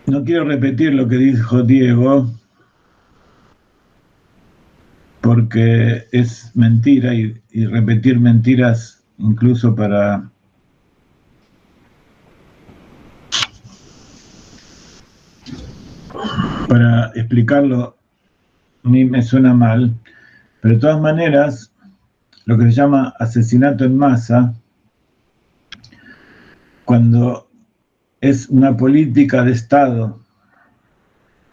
No quiero repetir lo que dijo Diego, porque es mentira y repetir mentiras incluso para explicarlo a mí me suena mal, pero de todas maneras, lo que se llama asesinato en masa, cuando es una política de Estado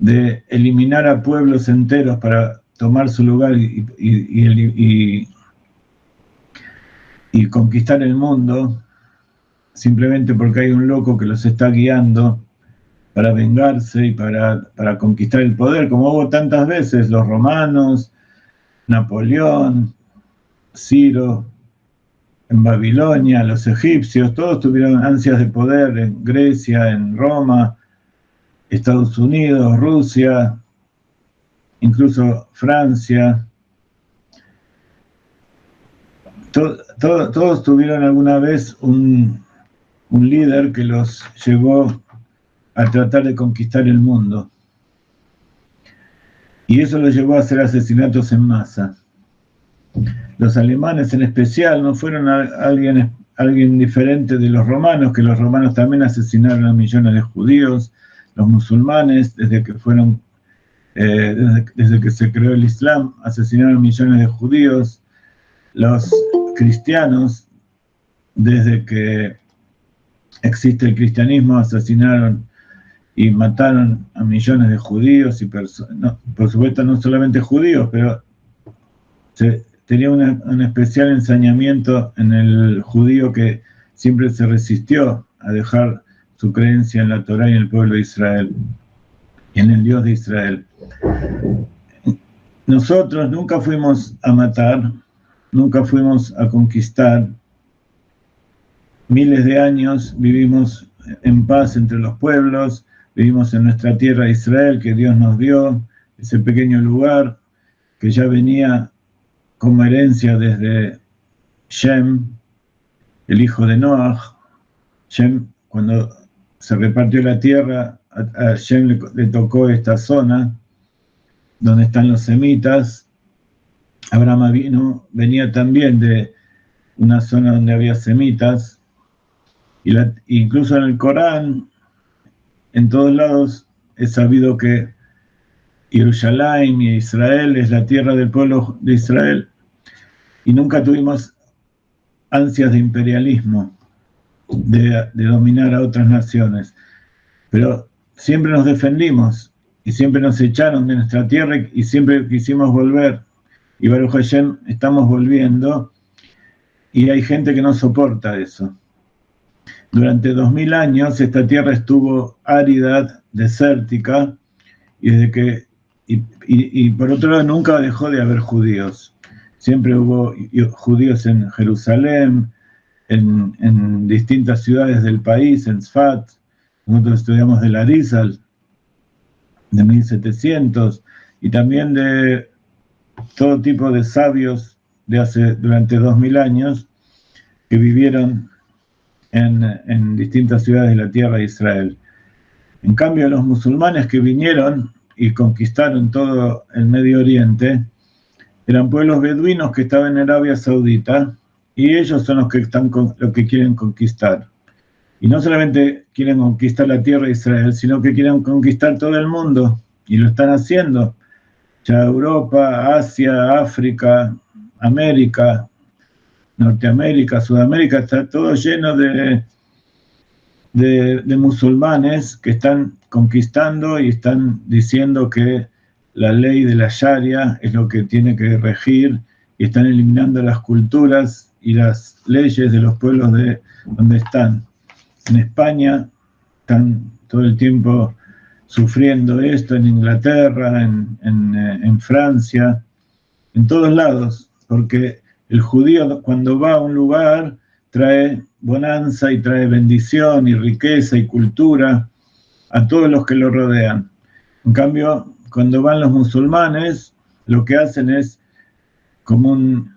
de eliminar a pueblos enteros para tomar su lugar y conquistar el mundo, simplemente porque hay un loco que los está guiando para vengarse y para conquistar el poder, como hubo tantas veces, los romanos, Napoleón, Ciro, en Babilonia, los egipcios, todos tuvieron ansias de poder en Grecia, en Roma, Estados Unidos, Rusia, incluso Francia. Todos tuvieron alguna vez un líder que los llevó a tratar de conquistar el mundo. Y eso los llevó a hacer asesinatos en masa. Los alemanes en especial no fueron alguien diferente de los romanos, que los romanos también asesinaron a millones de judíos. Los musulmanes, desde que se creó el Islam, asesinaron millones de judíos. Los cristianos, desde que existe el cristianismo, asesinaron y mataron a millones de judíos y no, por supuesto no solamente judíos, pero tenía un especial ensañamiento en el judío que siempre se resistió a dejar su creencia en la Torá y en el pueblo de Israel, y en el Dios de Israel. Nosotros nunca fuimos a matar, nunca fuimos a conquistar. Miles de años vivimos en paz entre los pueblos, vivimos en nuestra tierra Israel que Dios nos dio, ese pequeño lugar que ya venía como herencia desde Shem, el hijo de Noah. Shem, cuando se repartió la tierra, a Shem le tocó esta zona donde están los semitas. Abraham venía también de una zona donde había semitas, incluso en el Corán, en todos lados es sabido que Jerusalén y Israel es la tierra del pueblo de Israel, y nunca tuvimos ansias de imperialismo, de dominar a otras naciones, pero siempre nos defendimos y siempre nos echaron de nuestra tierra y siempre quisimos volver, y Baruch Hashem estamos volviendo, y hay gente que no soporta eso. Durante 2000 años esta tierra estuvo árida, desértica, y por otro lado nunca dejó de haber judíos. Siempre hubo judíos en Jerusalén, en distintas ciudades del país, en Sfat. Nosotros estudiamos del Arizal, de 1700, y también de todo tipo de sabios durante 2000 años que vivieron en distintas ciudades de la tierra de Israel. En cambio, los musulmanes que vinieron y conquistaron todo el Medio Oriente eran pueblos beduinos que estaban en Arabia Saudita, y ellos son los que quieren conquistar. Y no solamente quieren conquistar la tierra de Israel, sino que quieren conquistar todo el mundo, y lo están haciendo. Ya Europa, Asia, África, América, Norteamérica, Sudamérica, está todo lleno de musulmanes que están conquistando y están diciendo que la ley de la Sharia es lo que tiene que regir, y están eliminando las culturas y las leyes de los pueblos de donde están. En España están todo el tiempo sufriendo esto, en Inglaterra, en Francia, en todos lados, porque el judío cuando va a un lugar trae bonanza y trae bendición y riqueza y cultura a todos los que lo rodean. En cambio, cuando van los musulmanes, lo que hacen es como un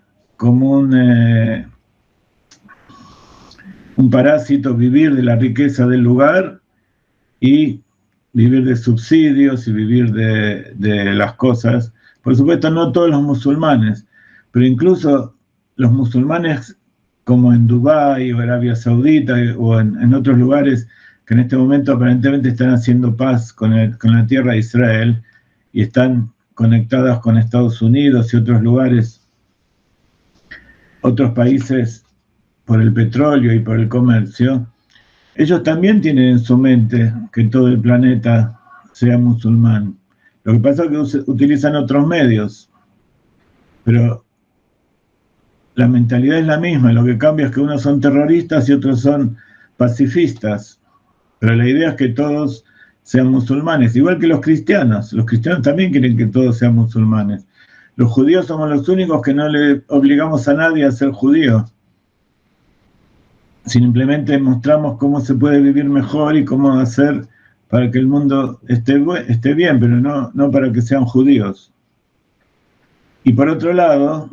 parásito, vivir de la riqueza del lugar y vivir de subsidios y vivir de las cosas. Por supuesto, no todos los musulmanes, pero incluso los musulmanes como en Dubái o Arabia Saudita o en otros lugares que en este momento aparentemente están haciendo paz con la tierra de Israel y están conectadas con Estados Unidos y otros lugares, otros países por el petróleo y por el comercio, ellos también tienen en su mente que todo el planeta sea musulmán. Lo que pasa es que utilizan otros medios, pero la mentalidad es la misma. Lo que cambia es que unos son terroristas y otros son pacifistas. Pero la idea es que todos sean musulmanes, igual que los cristianos. Los cristianos también quieren que todos sean musulmanes. Los judíos somos los únicos que no le obligamos a nadie a ser judío. Simplemente mostramos cómo se puede vivir mejor y cómo hacer para que el mundo esté bien, pero no para que sean judíos. Y por otro lado,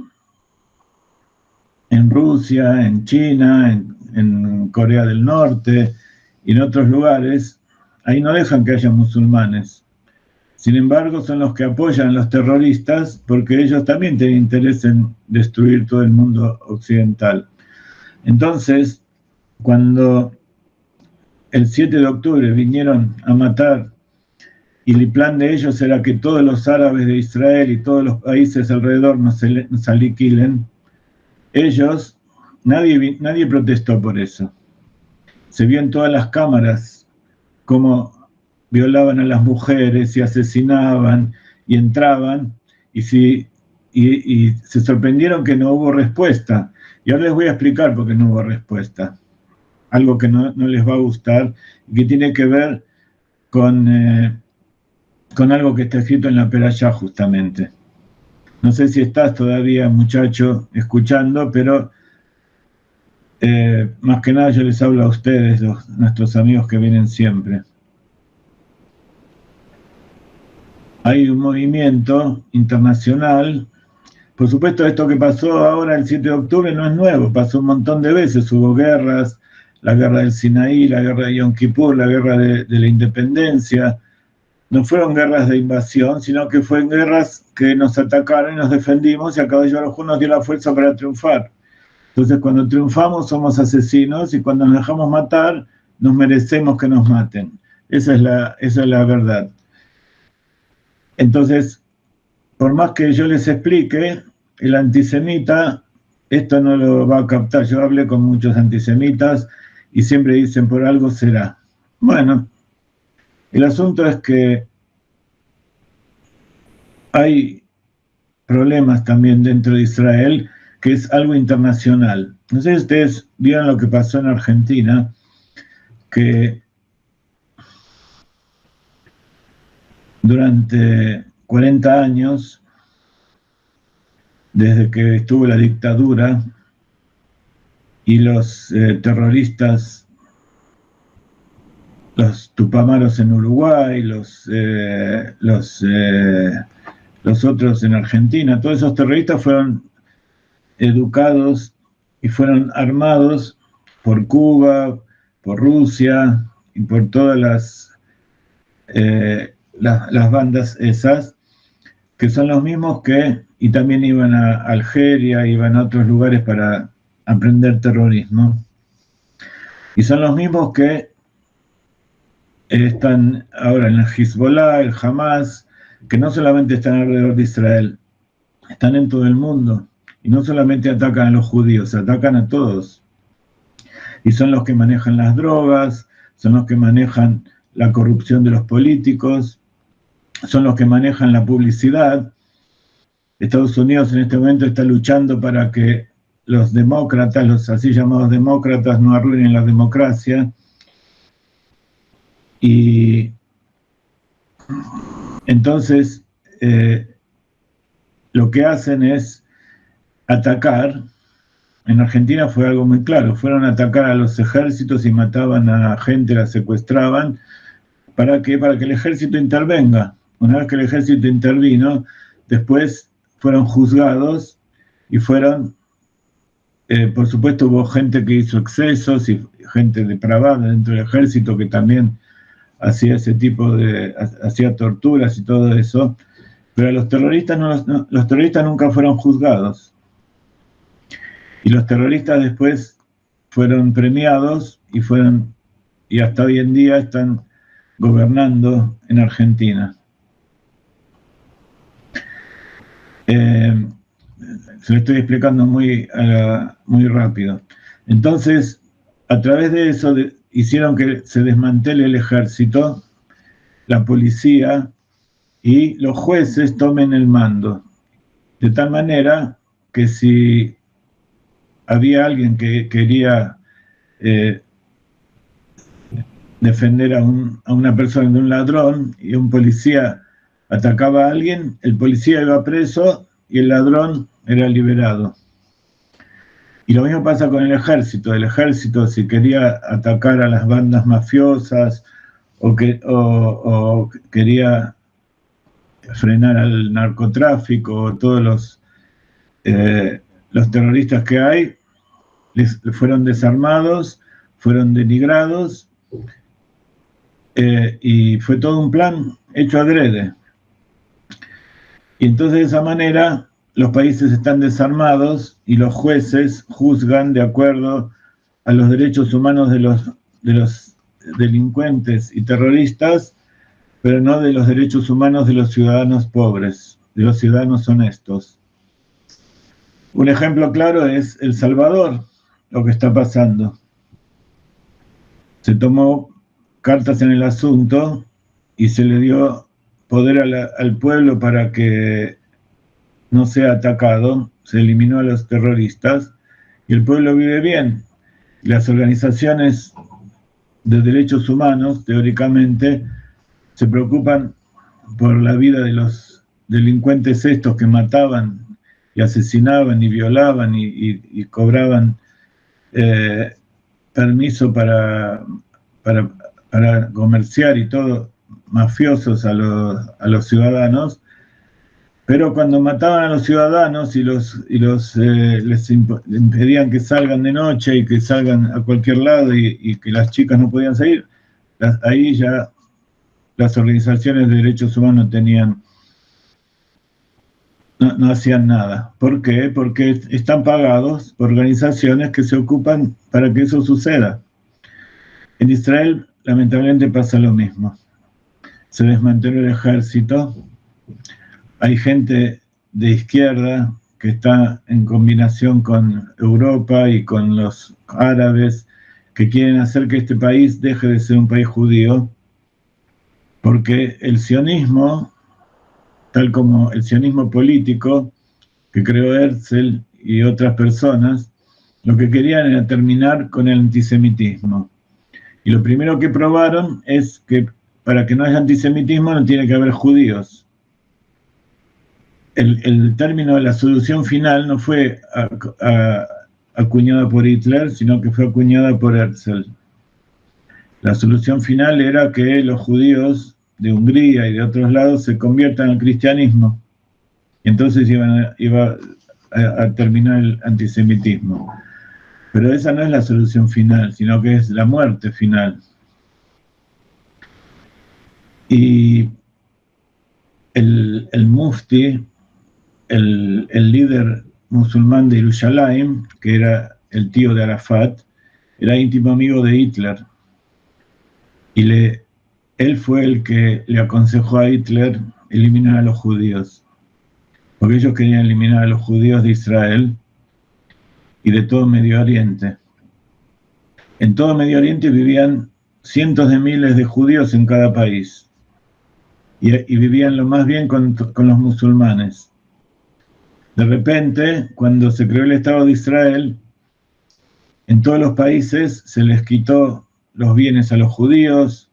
en Rusia, en China, en Corea del Norte y en otros lugares, ahí no dejan que haya musulmanes. Sin embargo, son los que apoyan a los terroristas porque ellos también tienen interés en destruir todo el mundo occidental. Entonces, cuando el 7 de octubre vinieron a matar y el plan de ellos era que todos los árabes de Israel y todos los países alrededor nos aniquilen, ellos, nadie protestó por eso. Se vio en todas las cámaras cómo violaban a las mujeres y asesinaban y entraban y se sorprendieron que no hubo respuesta. Y ahora les voy a explicar por qué no hubo respuesta. Algo que no les va a gustar y que tiene que ver con algo que está escrito en la Perashá justamente. No sé si estás todavía, muchacho, escuchando, pero más que nada yo les hablo a ustedes, nuestros amigos que vienen siempre. Hay un movimiento internacional. Por supuesto, esto que pasó ahora el 7 de octubre no es nuevo, pasó un montón de veces, hubo guerras, la guerra del Sinaí, la guerra de Yom Kippur, la guerra de la independencia. No fueron guerras de invasión, sino que fueron guerras que nos atacaron y nos defendimos y a cada uno nos dio la fuerza para triunfar. Entonces, cuando triunfamos somos asesinos y cuando nos dejamos matar, nos merecemos que nos maten. Esa es la verdad. Entonces, por más que yo les explique, el antisemita esto no lo va a captar. Yo hablé con muchos antisemitas y siempre dicen, por algo será. Bueno, el asunto es que hay problemas también dentro de Israel, que es algo internacional. No sé si ustedes vieron lo que pasó en Argentina, que durante 40 años, desde que estuvo la dictadura y los terroristas, los tupamaros en Uruguay, los otros en Argentina, todos esos terroristas fueron educados y fueron armados por Cuba, por Rusia y por todas las bandas esas, que son los mismos y también iban a Algeria, iban a otros lugares para aprender terrorismo, y son los mismos que están ahora en el Hezbollah, el Hamas, que no solamente están alrededor de Israel, están en todo el mundo, y no solamente atacan a los judíos, atacan a todos, y son los que manejan las drogas, son los que manejan la corrupción de los políticos, son los que manejan la publicidad. Estados Unidos en este momento está luchando para que los demócratas, los así llamados demócratas, no arruinen la democracia. Y entonces lo que hacen es atacar. En Argentina fue algo muy claro, fueron a atacar a los ejércitos y mataban a gente, la secuestraban. ¿Para qué? Para que el ejército intervenga. Una vez que el ejército intervino, después fueron juzgados y fueron, por supuesto hubo gente que hizo excesos y gente depravada dentro del ejército que también hacía ese tipo de, hacía torturas y todo eso, pero los terroristas, los terroristas nunca fueron juzgados. Y los terroristas después fueron premiados y hasta hoy en día están gobernando en Argentina. Se lo estoy explicando muy rápido. Entonces, a través de eso hicieron que se desmantele el ejército, la policía y los jueces tomen el mando. De tal manera que si había alguien que quería defender a una persona de un ladrón y un policía atacaba a alguien, el policía iba preso y el ladrón era liberado. Y lo mismo pasa con el ejército. El ejército, si quería atacar a las bandas mafiosas o quería frenar al narcotráfico o todos los terroristas que hay, fueron desarmados, fueron denigrados, y fue todo un plan hecho adrede. Y entonces de esa manera los países están desarmados y los jueces juzgan de acuerdo a los derechos humanos de los delincuentes y terroristas, pero no de los derechos humanos de los ciudadanos pobres, de los ciudadanos honestos. Un ejemplo claro es El Salvador, lo que está pasando. Se tomó cartas en el asunto y se le dio poder al pueblo para que no sea atacado, se eliminó a los terroristas y el pueblo vive bien. Las organizaciones de derechos humanos, teóricamente, se preocupan por la vida de los delincuentes estos que mataban y asesinaban y violaban y cobraban permiso para comerciar y todo, mafiosos a los ciudadanos, pero cuando mataban a los ciudadanos y les impedían que salgan de noche y que salgan a cualquier lado y que las chicas no podían salir, ahí ya las organizaciones de derechos humanos no hacían nada. ¿Por qué? Porque están pagados por organizaciones que se ocupan para que eso suceda. En Israel, lamentablemente, pasa lo mismo. Se desmanteló el ejército. Hay gente de izquierda que está en combinación con Europa y con los árabes que quieren hacer que este país deje de ser un país judío, porque el sionismo, tal como el sionismo político que creó Herzl y otras personas, lo que querían era terminar con el antisemitismo. Y lo primero que probaron es que para que no haya antisemitismo no tiene que haber judíos. El término de la solución final no fue acuñada por Hitler, sino que fue acuñada por Herzl. La solución final era que los judíos de Hungría y de otros lados se conviertan al cristianismo. Entonces iba a terminar el antisemitismo. Pero esa no es la solución final, sino que es la muerte final. Y el mufti, el líder musulmán de Jerusalén, que era el tío de Arafat, era íntimo amigo de Hitler. Y él fue el que le aconsejó a Hitler eliminar a los judíos. Porque ellos querían eliminar a los judíos de Israel y de todo Medio Oriente. En todo Medio Oriente vivían cientos de miles de judíos en cada país. Y vivían lo más bien con los musulmanes. De repente, cuando se creó el Estado de Israel, en todos los países se les quitó los bienes a los judíos,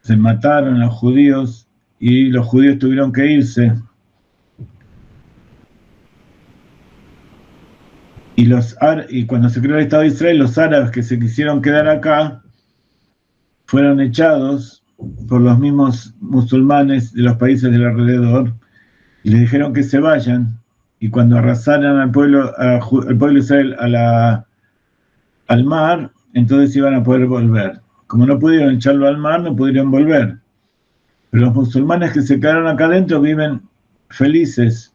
se mataron a los judíos y los judíos tuvieron que irse. Y cuando se creó el Estado de Israel, los árabes que se quisieron quedar acá fueron echados por los mismos musulmanes de los países del alrededor y les dijeron que se vayan, y cuando arrasaran al pueblo de Israel al mar, entonces iban a poder volver. como no pudieron echarlo al mar, no pudieron volver. Pero los musulmanes que se quedaron acá adentro viven felices.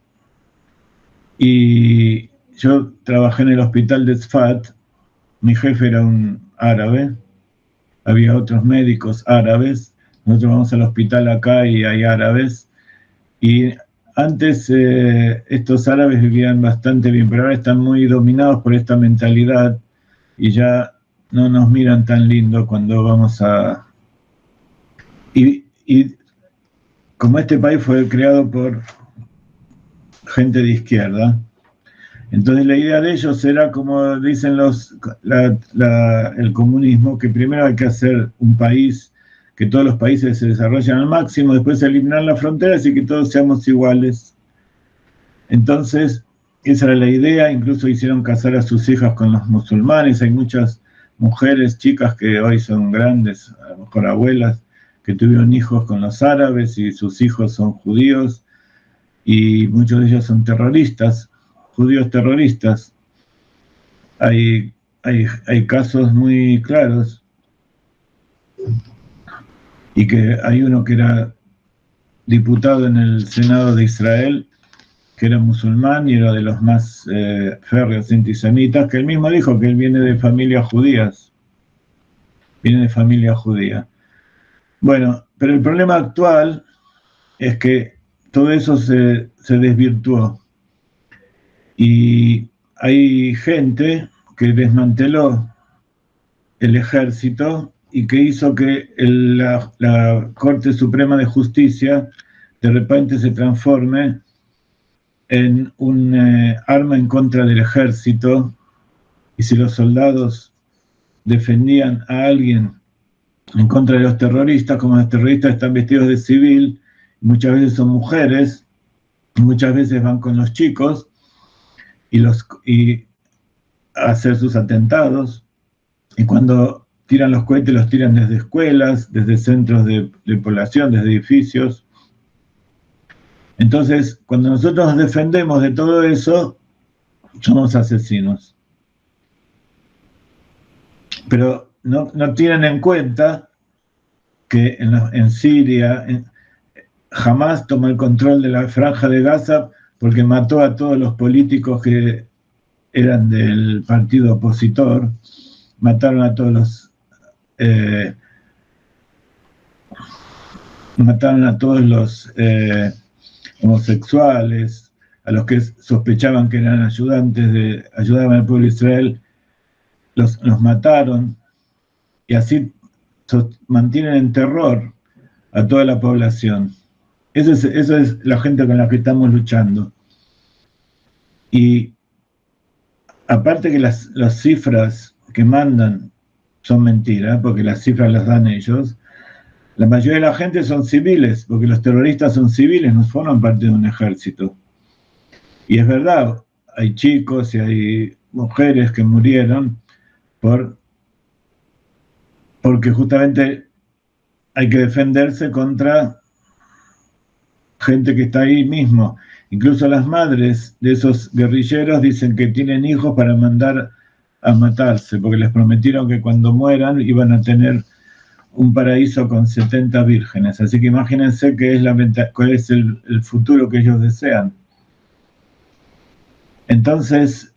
Y yo trabajé en el hospital de Tzfat, mi jefe era un árabe, había otros médicos árabes, nosotros vamos al hospital acá y hay árabes, y antes estos árabes vivían bastante bien, pero ahora están muy dominados por esta mentalidad y ya no nos miran tan lindo cuando vamos a... Y como este país fue creado por gente de izquierda, entonces la idea de ellos era, como dicen el comunismo, que primero hay que hacer un país, que todos los países se desarrollen al máximo, después eliminar las fronteras y que todos seamos iguales. Entonces, esa era la idea, incluso hicieron casar a sus hijas con los musulmanes, hay muchas mujeres, chicas que hoy son grandes, a lo mejor abuelas, que tuvieron hijos con los árabes y sus hijos son judíos, y muchos de ellos son terroristas, judíos terroristas. Hay casos muy claros, y que hay uno que era diputado en el Senado de Israel, que era musulmán y era de los más férreos antisemitas, que él mismo dijo que él viene de familias judías, viene de familia judía. Bueno, pero el problema actual es que todo eso se desvirtuó. Y hay gente que desmanteló el ejército y que hizo que la Corte Suprema de Justicia de repente se transforme en un arma en contra del ejército, y si los soldados defendían a alguien en contra de los terroristas, como los terroristas están vestidos de civil, muchas veces son mujeres, muchas veces van con los chicos y a hacer sus atentados, y cuando tiran los cohetes los tiran desde escuelas, desde centros de población, desde edificios. Entonces, cuando nosotros nos defendemos de todo eso, somos asesinos. Pero no tienen en cuenta que en Siria jamás tomó el control de la franja de Gaza porque mató a todos los políticos que eran del partido opositor, mataron a todos los homosexuales, a los que sospechaban que eran ayudaban al pueblo de Israel, los mataron, y así mantienen en terror a toda la población. Eso es la gente con la que estamos luchando. Y aparte que las cifras que mandan son mentiras, porque las cifras las dan ellos, la mayoría de la gente son civiles, porque los terroristas son civiles, no forman parte de un ejército. Y es verdad, hay chicos y hay mujeres que murieron porque justamente hay que defenderse contra gente que está ahí mismo. Incluso las madres de esos guerrilleros dicen que tienen hijos para mandar a matarse, porque les prometieron que cuando mueran iban a tener un paraíso con 70 vírgenes. Así que imagínense cuál es el futuro que ellos desean. Entonces,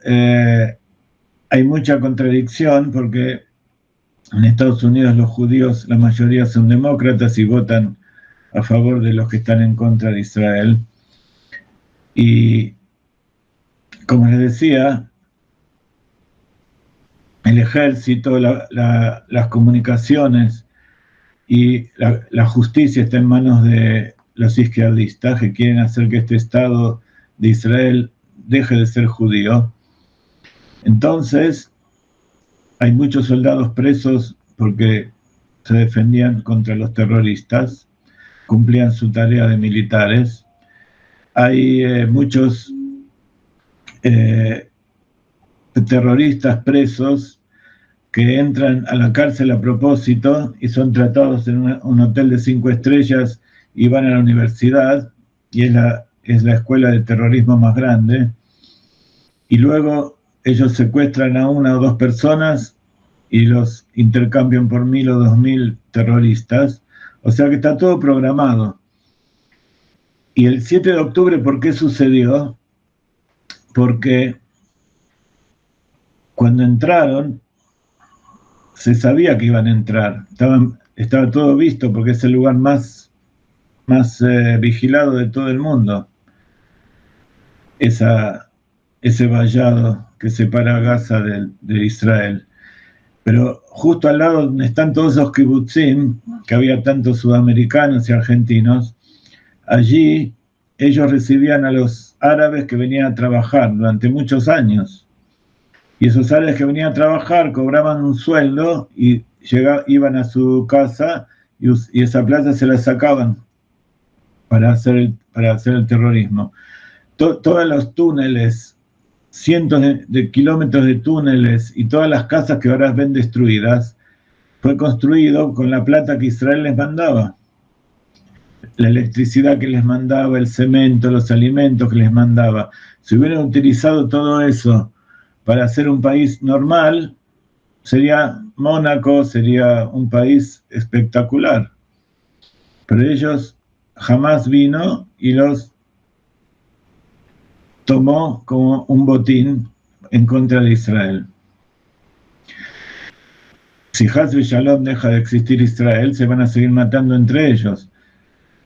hay mucha contradicción, porque en Estados Unidos los judíos, la mayoría son demócratas y votan a favor de los que están en contra de Israel. Y, como les decía, el ejército, las comunicaciones y la justicia está en manos de los izquierdistas, que quieren hacer que este Estado de Israel deje de ser judío. Entonces, hay muchos soldados presos porque se defendían contra los terroristas, cumplían su tarea de militares. Hay muchos terroristas presos que entran a la cárcel a propósito y son tratados en un hotel de 5 estrellas y van a la universidad, y es la escuela de terrorismo más grande, y luego ellos secuestran a 1 o 2 personas y los intercambian por 1000 o 2000 terroristas. O sea que está todo programado. Y el 7 de octubre, ¿por qué sucedió? Porque cuando entraron, se sabía que iban a entrar. Estaba todo visto porque es el lugar más vigilado de todo el mundo. Ese vallado que separa a Gaza de Israel. Pero justo al lado donde están todos esos kibutzim, que había tantos sudamericanos y argentinos, allí ellos recibían a los árabes que venían a trabajar durante muchos años. Y esos árabes que venían a trabajar cobraban un sueldo y iban a su casa y esa plata se la sacaban para hacer el terrorismo. Todos los túneles, cientos de kilómetros de túneles y todas las casas que ahora ven destruidas, fue construido con la plata que Israel les mandaba. La electricidad que les mandaba, el cemento, los alimentos que les mandaba. Si hubieran utilizado todo eso para hacer un país normal, sería Mónaco, sería un país espectacular. Pero ellos jamás vino y los tomó como un botín en contra de Israel. Si Haz Shalom deja de existir Israel, se van a seguir matando entre ellos.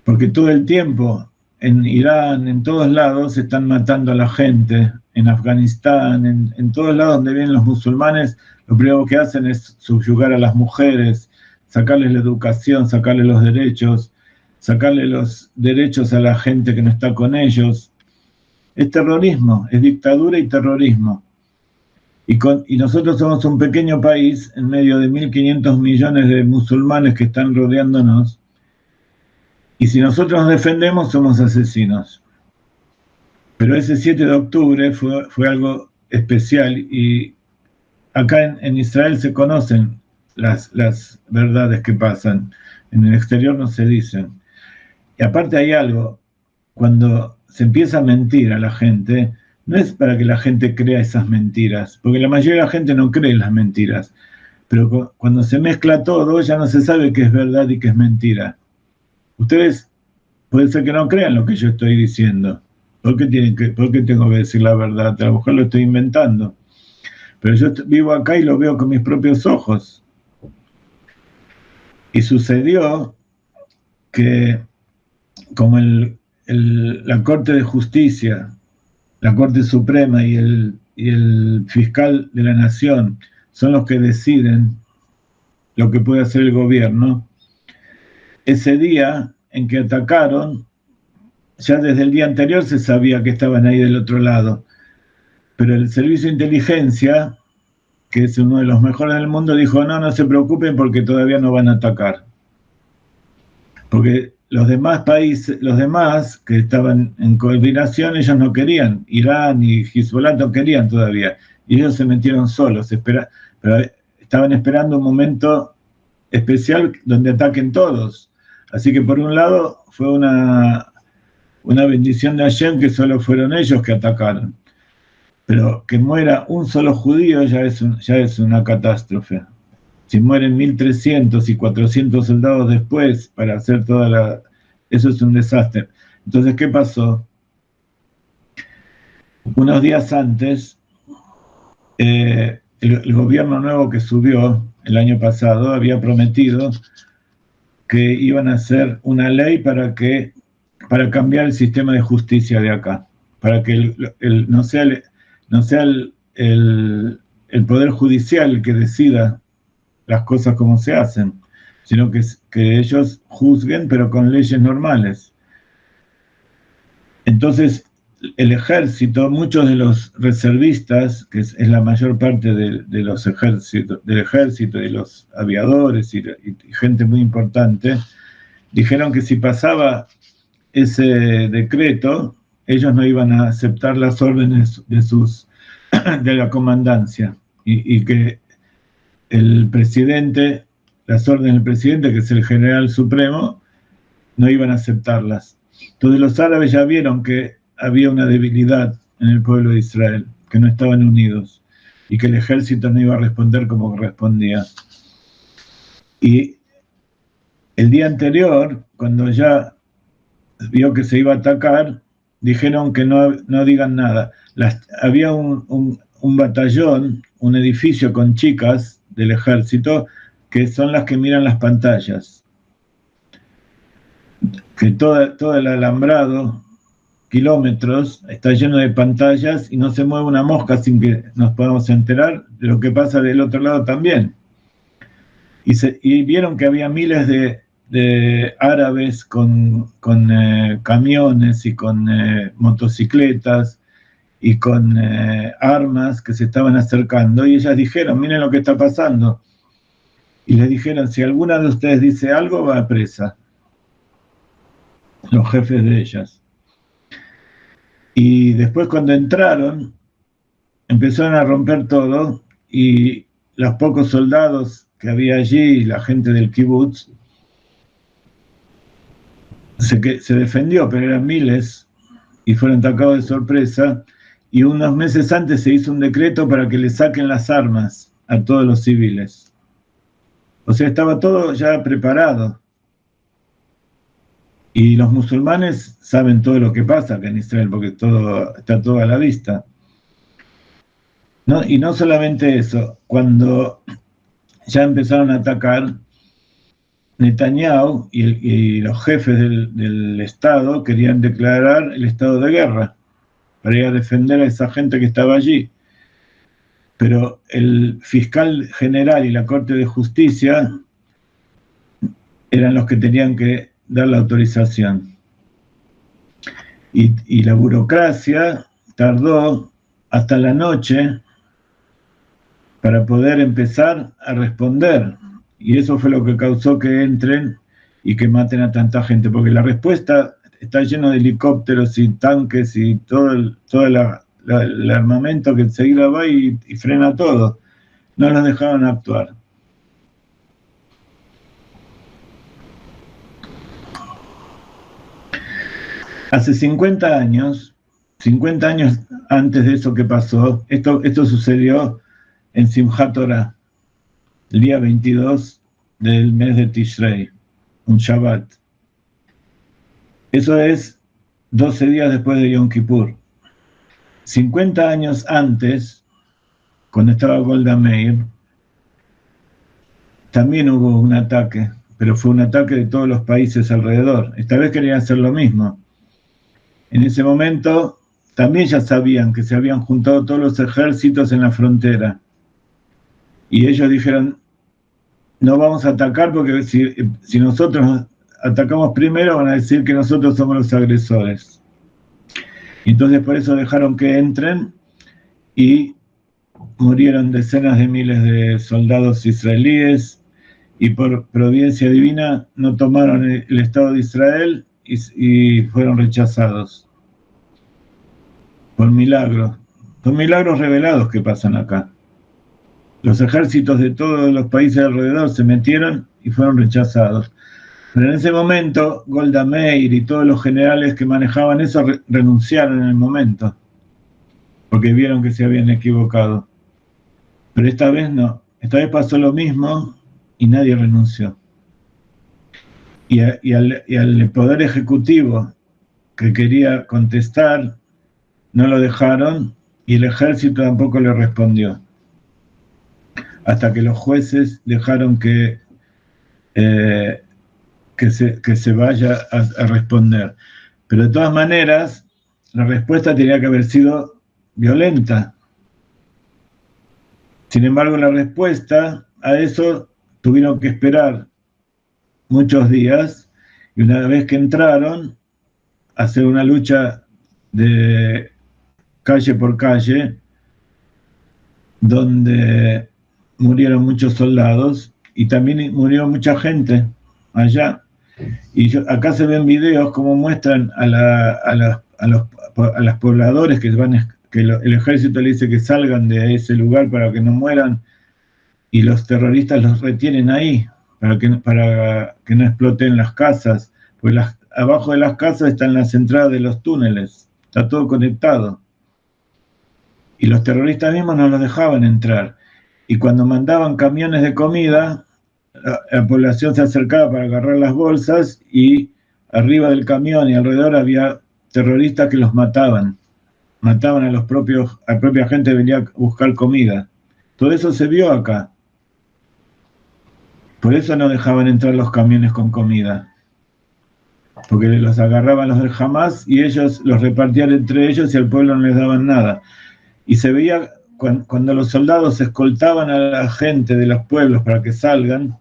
Porque todo el tiempo en Irán, en todos lados, se están matando a la gente. En Afganistán, en todos lados donde vienen los musulmanes, lo primero que hacen es subyugar a las mujeres, sacarles la educación, sacarles los derechos a la gente que no está con ellos. Es terrorismo, es dictadura y terrorismo. Y nosotros somos un pequeño país en medio de 1.500 millones de musulmanes que están rodeándonos. Y si nosotros nos defendemos, somos asesinos. Pero ese 7 de octubre fue algo especial y acá en Israel se conocen las verdades que pasan. En el exterior no se dicen. Y aparte hay algo, cuando se empieza a mentir a la gente, no es para que la gente crea esas mentiras, porque la mayoría de la gente no cree las mentiras. Pero cuando se mezcla todo, ya no se sabe qué es verdad y qué es mentira. Ustedes puede ser que no crean lo que yo estoy diciendo. ¿Por qué tengo que decir la verdad? A lo mejor lo estoy inventando. Pero yo vivo acá y lo veo con mis propios ojos. Y sucedió que como la Corte de Justicia, la Corte Suprema y el fiscal de la Nación son los que deciden lo que puede hacer el gobierno, ese día en que atacaron, ya desde el día anterior se sabía que estaban ahí del otro lado, pero el servicio de inteligencia, que es uno de los mejores del mundo, dijo, no se preocupen porque todavía no van a atacar. Porque los demás países, los demás que estaban en coordinación, ellos no querían, Irán y Hezbollah no querían todavía, y ellos se metieron solos, pero estaban esperando un momento especial donde ataquen todos. Así que por un lado fue una bendición de Hashem que solo fueron ellos que atacaron. Pero que muera un solo judío ya es una catástrofe. Si mueren 1.300 y 400 soldados después para hacer eso es un desastre. Entonces, ¿qué pasó? Unos días antes, el gobierno nuevo que subió el año pasado había prometido que iban a hacer una ley para cambiar el sistema de justicia de acá, para que no sea el poder judicial el que decida las cosas como se hacen, sino que ellos juzguen, pero con leyes normales. Entonces, el ejército, muchos de los reservistas, que es la mayor parte del ejército y los aviadores y gente muy importante, dijeron que si pasaba ese decreto, ellos no iban a aceptar las órdenes de la comandancia y que el presidente, las órdenes del presidente, que es el general supremo, no iban a aceptarlas. Entonces los árabes ya vieron que había una debilidad en el pueblo de Israel, que no estaban unidos. y que el ejército no iba a responder como respondía. Y el día anterior, cuando ya vio que se iba a atacar, dijeron que no digan nada. Había un batallón, un edificio con chicas del ejército, que son las que miran las pantallas. Que todo el alambrado, kilómetros, está lleno de pantallas y no se mueve una mosca sin que nos podamos enterar de lo que pasa del otro lado también. Y vieron que había miles de árabes con camiones y con motocicletas y con armas que se estaban acercando, y ellas dijeron, miren lo que está pasando. Y les dijeron, si alguna de ustedes dice algo, va a presa. Los jefes de ellas. Y después cuando entraron, empezaron a romper todo, y los pocos soldados que había allí, la gente del kibutz, se defendió, pero eran miles, y fueron atacados de sorpresa, y unos meses antes se hizo un decreto para que le saquen las armas a todos los civiles. O sea, estaba todo ya preparado. Y los musulmanes saben todo lo que pasa acá en Israel, porque está todo a la vista. Y no solamente eso, cuando ya empezaron a atacar, Netanyahu y los jefes del Estado querían declarar el estado de guerra para ir a defender a esa gente que estaba allí. Pero el fiscal general y la Corte de Justicia eran los que tenían que dar la autorización. Y la burocracia tardó hasta la noche para poder empezar a responder. Y eso fue lo que causó que entren y que maten a tanta gente, porque la respuesta está lleno de helicópteros y tanques y todo el armamento que enseguida va y frena todo. No los dejaron actuar. Hace 50 años antes de eso que pasó, esto sucedió en Simchat Torah, el día 22 del mes de Tishrei, un Shabbat. Eso es 12 días después de Yom Kippur. 50 años antes, cuando estaba Golda Meir, también hubo un ataque, pero fue un ataque de todos los países alrededor. Esta vez querían hacer lo mismo. En ese momento también ya sabían que se habían juntado todos los ejércitos en la frontera. Y ellos dijeron, no vamos a atacar porque si nosotros atacamos primero van a decir que nosotros somos los agresores. Y entonces por eso dejaron que entren y murieron decenas de miles de soldados israelíes, y por providencia divina no tomaron el Estado de Israel y fueron rechazados. Por milagros. Son milagros revelados que pasan acá. Los ejércitos de todos los países alrededor se metieron y fueron rechazados. Pero en ese momento, Golda Meir y todos los generales que manejaban eso renunciaron en el momento, porque vieron que se habían equivocado. Pero esta vez no. Esta vez pasó lo mismo y nadie renunció. Y al Poder Ejecutivo que quería contestar, no lo dejaron, y el ejército tampoco le respondió. Hasta que los jueces dejaron que se vaya a responder. Pero de todas maneras, la respuesta tenía que haber sido violenta. Sin embargo, la respuesta a eso tuvieron que esperar muchos días, y una vez que entraron, hacer una lucha de calle por calle, donde murieron muchos soldados y también murió mucha gente allá. Y acá se ven videos como muestran a los pobladores que el ejército le dice que salgan de ese lugar para que no mueran, y los terroristas los retienen ahí para que no exploten las casas, pues abajo de las casas están las entradas de los túneles, está todo conectado. y los terroristas mismos no los dejaban entrar. Y cuando mandaban camiones de comida, la población se acercaba para agarrar las bolsas y arriba del camión y alrededor había terroristas que los mataban a la propia gente que venía a buscar comida. Todo eso se vio acá. Por eso no dejaban entrar los camiones con comida, porque los agarraban los del Hamas y ellos los repartían entre ellos y al pueblo no les daban nada. Y se veía cuando los soldados escoltaban a la gente de los pueblos para que salgan,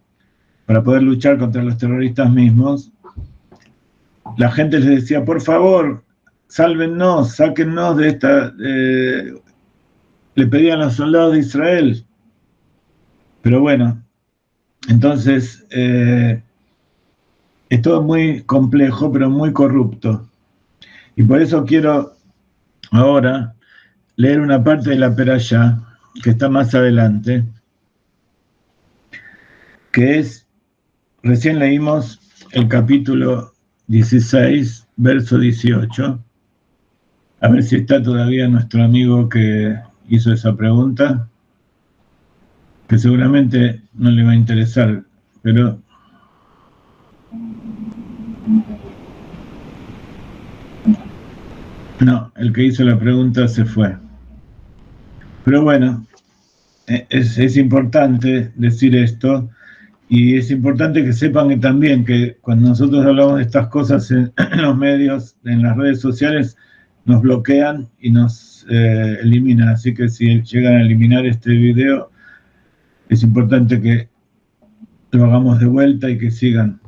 para poder luchar contra los terroristas mismos, la gente les decía, por favor, sálvennos, sáquennos de esta... le pedían a los soldados de Israel. Pero bueno, entonces es todo muy complejo, pero muy corrupto. Y por eso quiero ahora leer una parte de la Perashá, que está más adelante, que es, recién leímos el capítulo 16, verso 18. A ver si está todavía nuestro amigo que hizo esa pregunta, que seguramente no le va a interesar, pero... No, el que hizo la pregunta se fue. Pero bueno, es importante decir esto, y es importante que sepan que también que cuando nosotros hablamos de estas cosas en los medios, en las redes sociales, nos bloquean y nos eliminan. Así que si llegan a eliminar este video, es importante que lo hagamos de vuelta y que sigan